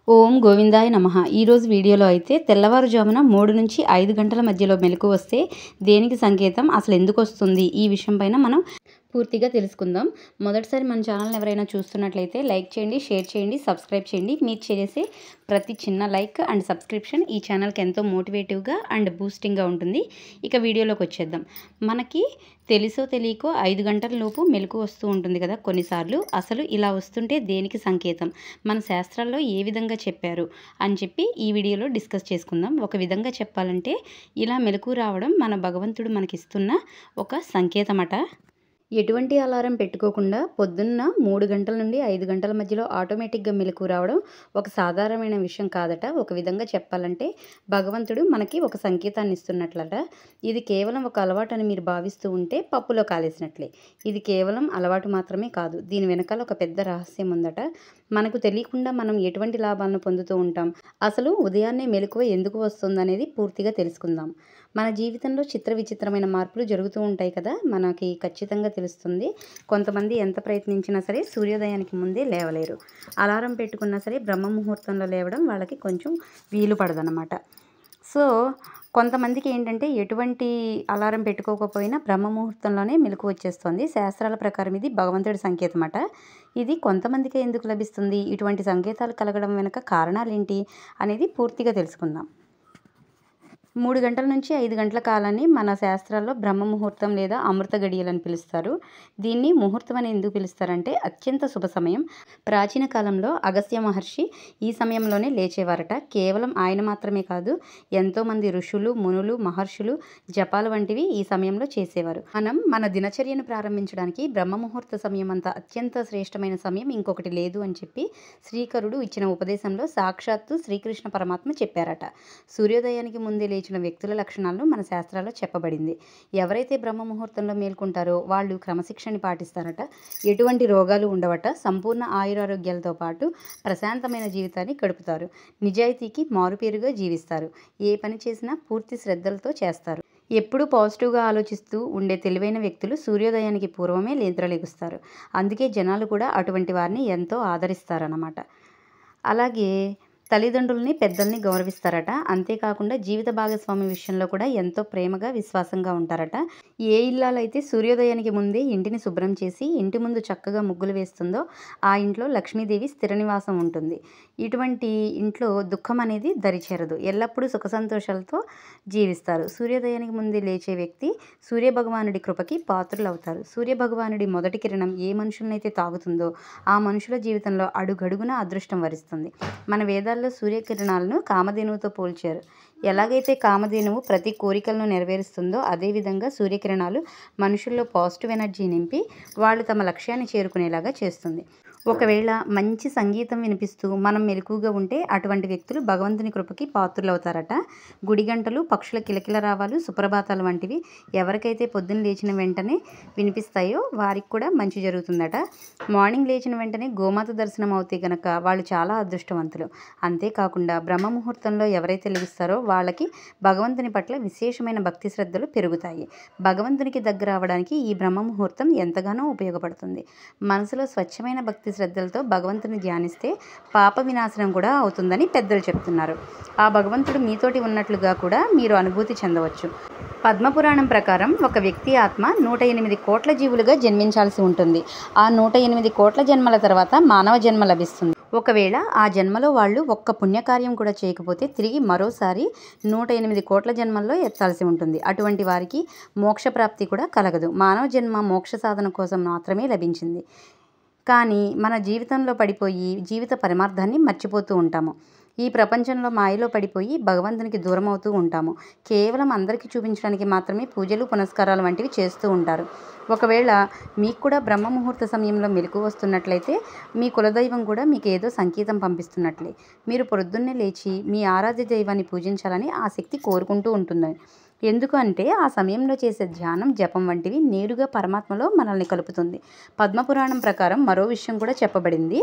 ఓం గోవిందాయ నమః. ఈరోజు వీడియోలో అయితే తెల్లవారుజామున 3 నుంచి 5 గంటల మధ్యలో మెలకు వస్తే దేనికి సంకేతం, అసలు ఎందుకు వస్తుంది, ఈ విషయం పైన మనం పూర్తిగా తెలుసుకుందాం. మొదటిసారి మన ఛానల్ని ఎవరైనా చూస్తున్నట్లయితే లైక్ చేయండి, షేర్ చేయండి, సబ్స్క్రైబ్ చేయండి. మీరు చేసే ప్రతి చిన్న లైక్ అండ్ సబ్స్క్రిప్షన్ ఈ ఛానల్కి ఎంతో మోటివేటివ్గా అండ్ బూస్టింగ్గా ఉంటుంది. ఇక వీడియోలోకి వచ్చేద్దాం. మనకి తెలుసో తెలియకో 5 గంటల లోపు మెలకు వస్తూ ఉంటుంది కదా కొన్నిసార్లు. అసలు ఇలా వస్తుంటే దేనికి సంకేతం, మన శాస్త్రాల్లో ఏ విధంగా చెప్పారు అని చెప్పి ఈ వీడియోలో డిస్కస్ చేసుకుందాం. ఒక విధంగా చెప్పాలంటే ఇలా మెలకు రావడం మన భగవంతుడు మనకిస్తున్న ఒక సంకేతమట. ఎటువంటి అలారం పెట్టుకోకుండా పొద్దున్న 3 గంటల నుండి 5 గంటల మధ్యలో ఆటోమేటిక్గా మెలకు రావడం ఒక సాధారణమైన విషయం కాదట. ఒక విధంగా చెప్పాలంటే భగవంతుడు మనకి ఒక సంకేతాన్ని ఇస్తున్నట్లట. ఇది కేవలం ఒక అలవాటు అని మీరు భావిస్తూ ఉంటే పప్పులో కాలేసినట్లే. ఇది కేవలం అలవాటు మాత్రమే కాదు, దీని వెనకాల ఒక పెద్ద రహస్యం ఉందట. మనకు తెలియకుండా మనం ఎటువంటి లాభాలను పొందుతూ ఉంటాం, అసలు ఉదయాన్నే మెలకువ ఎందుకు వస్తుందనేది పూర్తిగా తెలుసుకుందాం. మన జీవితంలో చిత్ర విచిత్రమైన మార్పులు జరుగుతూ ఉంటాయి కదా, మనకి ఖచ్చితంగా తెలుస్తుంది. కొంతమంది ఎంత ప్రయత్నించినా సరే సూర్యోదయానికి ముందే లేవలేరు. అలారం పెట్టుకున్నా సరే బ్రహ్మ ముహూర్తంలో లేవడం వాళ్ళకి కొంచెం వీలు పడదనమాట. సో కొంతమందికి ఏంటంటే ఎటువంటి అలారం పెట్టుకోకపోయినా బ్రహ్మ ముహూర్తంలోనే మెలకు వచ్చేస్తుంది. శాస్త్రాల ప్రకారం ఇది భగవంతుడి సంకేతం అట. ఇది కొంతమందికే ఎందుకు లభిస్తుంది, ఇటువంటి సంకేతాలు కలగడం వెనుక కారణాలేంటి అనేది పూర్తిగా తెలుసుకుందాం. 3 గంటల నుంచి 5 గంటల కాలాన్ని మన శాస్త్రాల్లో బ్రహ్మ ముహూర్తం లేదా అమృత గడియలు అని పిలుస్తారు. దీన్ని ముహూర్తం అని ఎందుకు పిలుస్తారంటే అత్యంత శుభ సమయం. ప్రాచీన కాలంలో అగస్త్య మహర్షి ఈ సమయంలోనే లేచేవారట. కేవలం ఆయన మాత్రమే కాదు, ఎంతోమంది ఋషులు, మునులు, మహర్షులు జపాలు వంటివి ఈ సమయంలో చేసేవారు. మనం మన దినచర్యను ప్రారంభించడానికి బ్రహ్మ ముహూర్త సమయం అంత అత్యంత శ్రేష్టమైన సమయం ఇంకొకటి లేదు అని చెప్పి శ్రీకరుడు ఇచ్చిన ఉపదేశంలో సాక్షాత్తు శ్రీకృష్ణ పరమాత్మ చెప్పారట. సూర్యోదయానికి ముందే లేచిన వ్యక్తుల లక్షణాలను మన శాస్త్రాల్లో చెప్పబడింది. ఎవరైతే బ్రహ్మ ముహూర్తంలో మేల్కొంటారో వాళ్ళు క్రమశిక్షణ పాటిస్తారట. ఎటువంటి రోగాలు ఉండవట. సంపూర్ణ ఆయురారోగ్యాలతో పాటు ప్రశాంతమైన జీవితాన్ని గడుపుతారు. నిజాయితీకి మారుపేరుగా జీవిస్తారు. ఏ పని చేసినా పూర్తి శ్రద్ధలతో చేస్తారు. ఎప్పుడూ పాజిటివ్గా ఆలోచిస్తూ ఉండే తెలివైన వ్యక్తులు సూర్యోదయానికి పూర్వమే నిద్రలేగుస్తారు. అందుకే జనాలు కూడా అటువంటి వారిని ఎంతో ఆదరిస్తారన్నమాట. అలాగే తల్లిదండ్రులని, పెద్దల్ని గౌరవిస్తారట. అంతేకాకుండా జీవిత భాగస్వామి విషయంలో కూడా ఎంతో ప్రేమగా, విశ్వాసంగా ఉంటారట. ఏ ఇల్లాలైతే సూర్యోదయానికి ముందే ఇంటిని శుభ్రం చేసి ఇంటి ముందు చక్కగా ముగ్గులు వేస్తుందో ఆ ఇంట్లో లక్ష్మీదేవి స్థిర నివాసం ఉంటుంది. ఇటువంటి ఇంట్లో దుఃఖం అనేది దరిచేరదు. ఎల్లప్పుడూ సుఖ సంతోషాలతో జీవిస్తారు. సూర్యోదయానికి ముందే లేచే వ్యక్తి సూర్యభగవానుడి కృపకి పాత్రులు అవుతారు. సూర్యభగవానుడి మొదటి కిరణం ఏ మనుషులనైతే తాగుతుందో ఆ మనుషుల జీవితంలో అడుగడుగున అదృష్టం వరిస్తుంది. మన వేదాల్లో సూర్యకిరణాలను కామధేనువుతో పోల్చారు. ఎలాగైతే కామధేనువు ప్రతి కోరికలను నెరవేరుస్తుందో అదేవిధంగా సూర్యకిరణాలు మనుషుల్లో పాజిటివ్ ఎనర్జీ నింపి వాళ్ళు తమ లక్ష్యాన్ని చేరుకునేలాగా చేస్తుంది. ఒకవేళ మంచి సంగీతం వినిపిస్తూ మనం మెలకుగా ఉంటే అటువంటి వ్యక్తులు భగవంతుని కృపకి పాత్రులవుతారట. గుడి గంటలు, పక్షుల కిలకిల రావాలు, సుప్రభాతాలు వంటివి ఎవరికైతే పొద్దున్న లేచిన వెంటనే వినిపిస్తాయో వారికి కూడా మంచి జరుగుతుందట. మార్నింగ్ లేచిన వెంటనే గోమాత దర్శనం అవుతే గనక వాళ్ళు చాలా అదృష్టవంతులు. అంతేకాకుండా బ్రహ్మ ముహూర్తంలో ఎవరైతే లెగుస్తారో వాళ్ళకి భగవంతుని పట్ల విశేషమైన భక్తి శ్రద్ధలు పెరుగుతాయి. భగవంతునికి దగ్గర అవడానికి ఈ బ్రహ్మ ముహూర్తం ఎంతగానో ఉపయోగపడుతుంది. మనసులో స్వచ్ఛమైన భక్తి శ్రద్ధలతో భగవంతుని ధ్యానిస్తే పాప వినాశనం కూడా అవుతుందని పెద్దలు చెప్తున్నారు. ఆ భగవంతుడు మీతోటి ఉన్నట్లుగా కూడా మీరు అనుభూతి చెందవచ్చు. పద్మపురాణం ప్రకారం ఒక వ్యక్తి ఆత్మ 108 కోట్ల జీవులుగా జన్మించాల్సి ఉంటుంది. ఆ 108 కోట్ల జన్మల తర్వాత మానవ జన్మ లభిస్తుంది. ఒకవేళ ఆ జన్మలో వాళ్ళు ఒక్క పుణ్యకార్యం కూడా చేయకపోతే తిరిగి మరోసారి 108 కోట్ల జన్మల్లో ఎత్తాల్సి ఉంటుంది. అటువంటి వారికి మోక్షప్రాప్తి కూడా కలగదు. మానవ జన్మ మోక్ష సాధన కోసం మాత్రమే లభించింది. కానీ మన జీవితంలో పడిపోయి జీవిత పరమార్థాన్ని మర్చిపోతూ ఉంటాము. ఈ ప్రపంచంలో మాయలో పడిపోయి భగవంతునికి దూరం అవుతూ ఉంటాము. కేవలం అందరికీ చూపించడానికి మాత్రమే పూజలు, పునస్కారాలు వంటివి చేస్తూ ఉంటారు. ఒకవేళ మీకు కూడా బ్రహ్మ ముహూర్త సమయంలో మెలకు వస్తున్నట్లయితే మీ కులదైవం కూడా మీకు ఏదో సంకేతం పంపిస్తున్నట్లే. మీరు పొద్దున్నే లేచి మీ ఆరాధ్య దైవాన్ని పూజించాలని ఆ శక్తి కోరుకుంటూ ఉంటుంది. ఎందుకు అంటే ఆ సమయంలో చేసే ధ్యానం, జపం వంటివి నేరుగా పరమాత్మలో మనల్ని కలుపుతుంది. పద్మపురాణం ప్రకారం మరో విషయం కూడా చెప్పబడింది.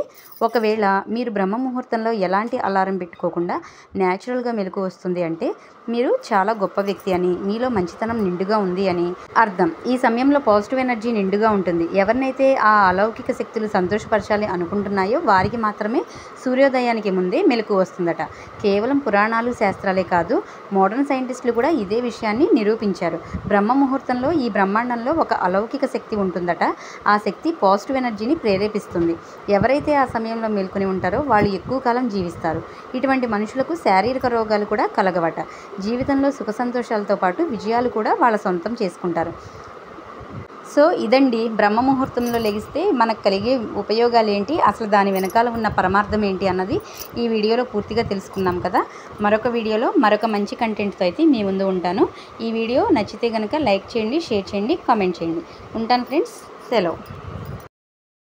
ఒకవేళ మీరు బ్రహ్మ ముహూర్తంలో ఎలాంటి అలారం పెట్టుకోకుండా న్యాచురల్గా మెలకు వస్తుంది అంటే మీరు చాలా గొప్ప వ్యక్తి అని, మీలో మంచితనం నిండుగా ఉంది అని అర్థం. ఈ సమయంలో పాజిటివ్ ఎనర్జీ నిండుగా ఉంటుంది. ఎవరినైతే ఆ అలౌకిక శక్తులు సంతోషపరచాలి అనుకుంటున్నాయో వారికి మాత్రమే సూర్యోదయానికి ముందే మెలకు వస్తుందట. కేవలం పురాణాలు, శాస్త్రాలే కాదు, మోడర్న్ సైంటిస్టులు కూడా ఇదే విషయాన్ని నిరూపించారు. బ్రహ్మ ముహూర్తంలో ఈ బ్రహ్మాండంలో ఒక అలౌకిక శక్తి ఉంటుందట. ఆ శక్తి పాజిటివ్ ఎనర్జీని ప్రేరేపిస్తుంది. ఎవరైతే ఆ సమయంలో మేల్కొని ఉంటారో వాళ్ళు ఎక్కువ కాలం జీవిస్తారు. ఇటువంటి మనుషులకు శారీరక రోగాలు కూడా కలగవట. జీవితంలో సుఖ సంతోషాలతో పాటు విజయాలు కూడా వాళ్ళ సొంతం చేసుకుంటారు. సో ఇదండి, బ్రహ్మ ముహూర్తంలో లెగిస్తే మనకు కలిగే ఉపయోగాలు ఏంటి, అసలు దాని వెనకాల ఉన్న పరమార్థం ఏంటి అన్నది ఈ వీడియోలో పూర్తిగా తెలుసుకున్నాం కదా. మరొక వీడియోలో మరొక మంచి కంటెంట్తో అయితే మీ ముందు ఉంటాను. ఈ వీడియో నచ్చితే కనుక లైక్ చేయండి, షేర్ చేయండి, కామెంట్ చేయండి. ఉంటాను ఫ్రెండ్స్, సెలవు.